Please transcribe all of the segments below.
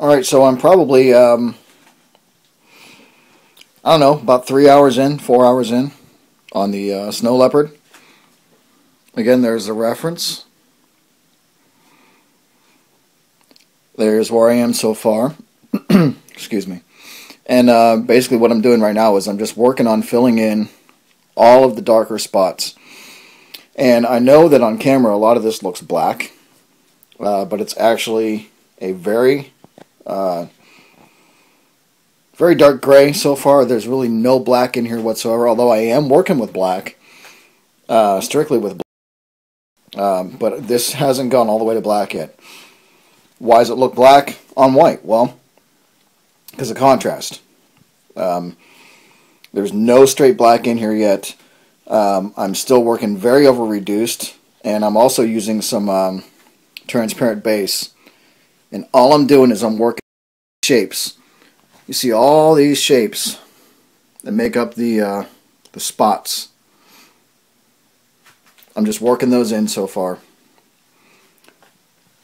Alright, so I'm probably, I don't know, about 3 hours in, 4 hours in on the Snow Leopard. Again, there's the reference. There's where I am so far. Excuse me. And basically what I'm doing right now is I'm just working on filling in all of the darker spots. And I know that on camera a lot of this looks black, but it's actually a very dark gray so far. There's really no black in here whatsoever, although I am working with black, strictly with black. But this hasn't gone all the way to black yet. Why does it look black on white? Well, because of contrast. There's no straight black in here yet. I'm still working very over reduced, and I'm also using some transparent base. And all I'm doing is I'm working shapes. You see all these shapes that make up the spots. I'm just working those in so far.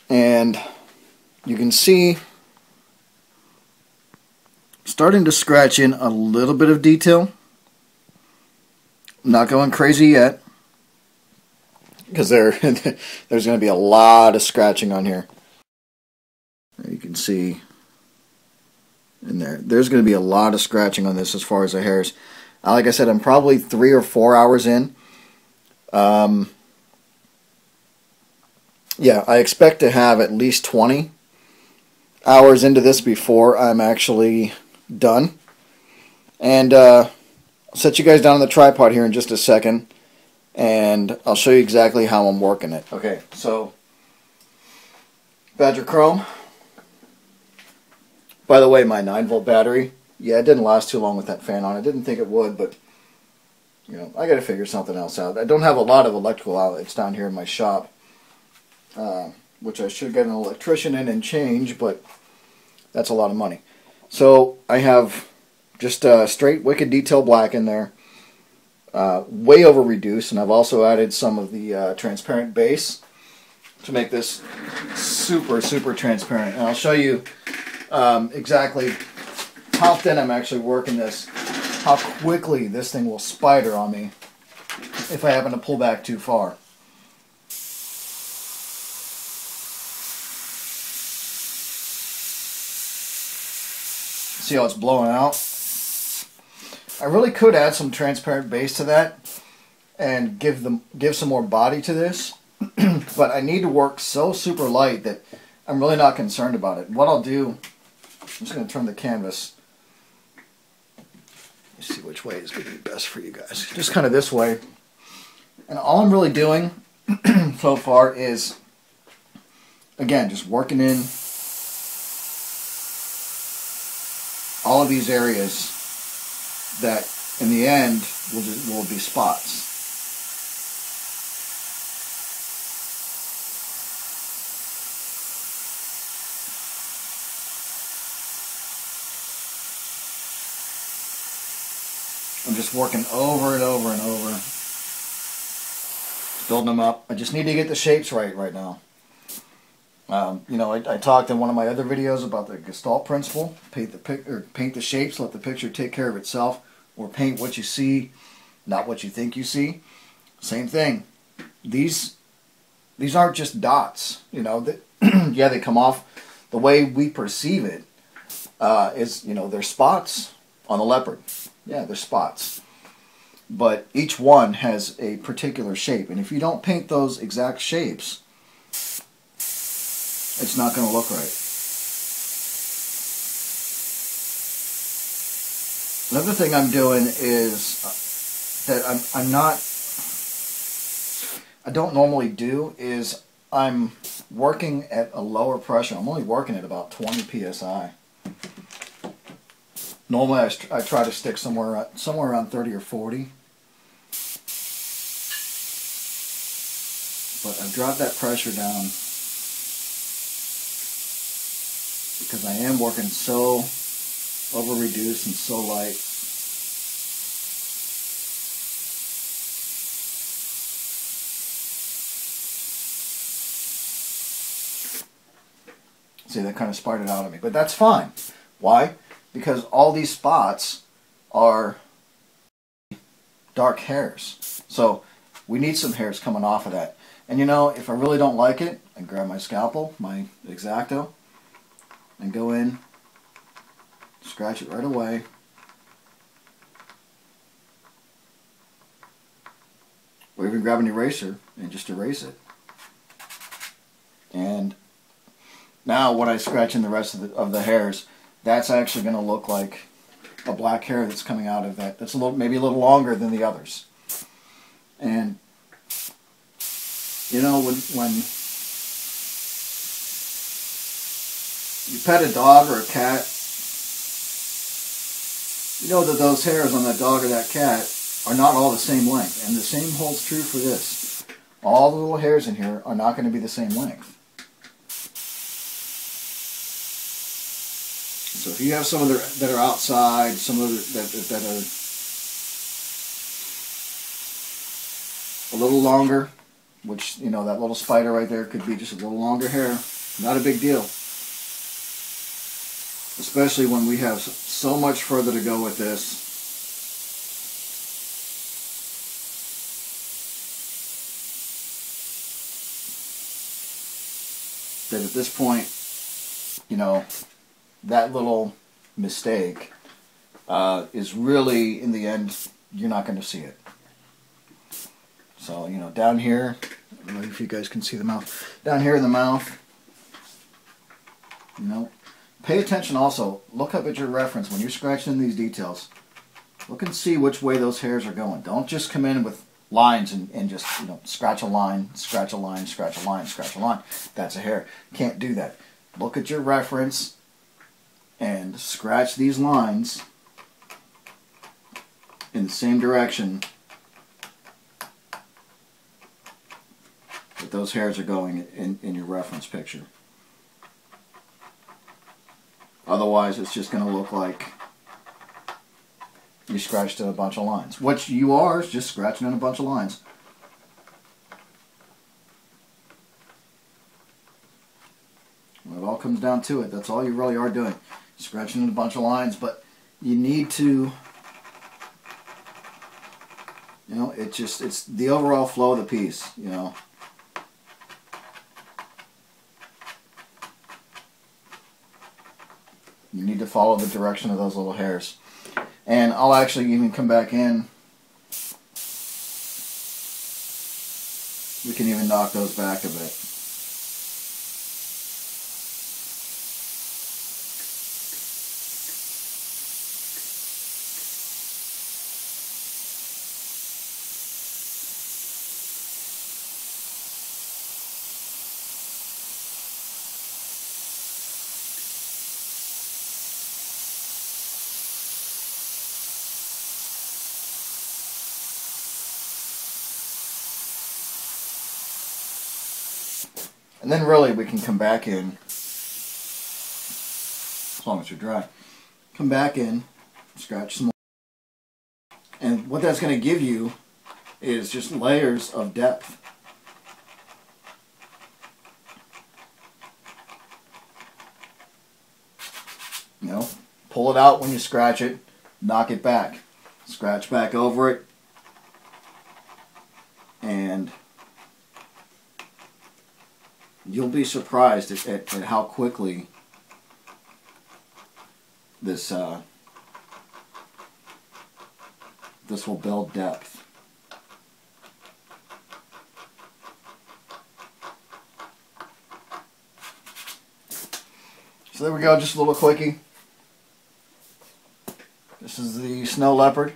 And you can see starting to scratch in a little bit of detail. Not going crazy yet, because there's going to be a lot of scratching on here. You can see in there's going to be a lot of scratching on this as far as the hairs. Like I said, I'm probably 3 or 4 hours in. Yeah, I expect to have at least 20 hours into this before I'm actually done. And I'll set you guys down on the tripod here in just a second, and I'll show you exactly how I'm working it. Okay, so Badger Chrome. By the way, my 9-volt battery, yeah, it didn't last too long with that fan on. I didn't think it would, but you know, I got to figure something else out. I don't have a lot of electrical outlets down here in my shop, which I should get an electrician in and change, but that's a lot of money. So I have just straight Wicked Detail Black in there, way over reduced, and I've also added some of the transparent base to make this super transparent. And I'll show you exactly how thin I'm actually working this, how quickly this thing will spider on me if I happen to pull back too far. See how it's blowing out? I really could add some transparent base to that and give some more body to this, but I need to work so super light that I'm really not concerned about it. What I'll do, I'm just going to turn the canvas. Let's see which way is going to be best for you guys. Just kind of this way. And all I'm really doing so far is, again, just working in all of these areas that in the end will be spots. I'm just working over and over and over, building them up. I just need to get the shapes right now. You know, I talked in one of my other videos about the Gestalt principle: paint the shapes, let the picture take care of itself, or paint what you see, not what you think you see. Same thing. These aren't just dots. You know, yeah, they come off the way we perceive it. Is, you know, they're spots on the leopard. Yeah, they're spots. But each one has a particular shape, and if you don't paint those exact shapes, it's not going to look right. Another thing I'm doing is that I don't normally do is I'm working at a lower pressure. I'm only working at about 20 psi. Normally I try to stick somewhere around 30 or 40. But I've dropped that pressure down because I am working so over reduced and so light. See, that kind of sparted out at me. But that's fine. Why? Because all these spots are dark hairs. So we need some hairs coming off of that. And you know, if I really don't like it, I grab my scalpel, my X-Acto, and go in, scratch it right away. Or even grab an eraser and just erase it. And now when I scratch in the rest of the hairs, that's actually going to look like a black hair that's coming out of that. That's maybe a little longer than the others. And you know, when you pet a dog or a cat, you know that those hairs on that dog or that cat are not all the same length. And the same holds true for this. All the little hairs in here are not going to be the same length. So if you have some of that are outside, some of that are a little longer, which, you know, that little spider right there could be just a little longer hair, not a big deal. Especially when we have so much further to go with this. That at this point, you know, that little mistake is really, in the end, you're not going to see it. So, you know, down here, I don't know if you guys can see the mouth. Down here in the mouth, you know, pay attention also. Look up at your reference when you're scratching in these details. Look and see which way those hairs are going. Don't just come in with lines and just, you know, scratch a line, scratch a line, scratch a line, scratch a line. That's a hair. Can't do that. Look at your reference and scratch these lines in the same direction that those hairs are going in your reference picture. Otherwise, it's just going to look like you scratched in a bunch of lines. What you are is just scratching in a bunch of lines. When it all comes down to it, that's all you really are doing. Scratching in a bunch of lines, but you need to, you know, it's the overall flow of the piece, you know. You need to follow the direction of those little hairs. And I'll actually even come back in. We can even knock those back a bit. And then really we can come back in, as long as they're dry, come back in, scratch some more. And what that's going to give you is just layers of depth. You know, pull it out when you scratch it, knock it back, scratch back over it, and you'll be surprised at how quickly this this will build depth. So there we go, just a little quickie. This is the Snow Leopard.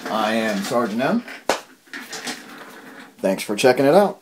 I am Sergeant M. Thanks for checking it out.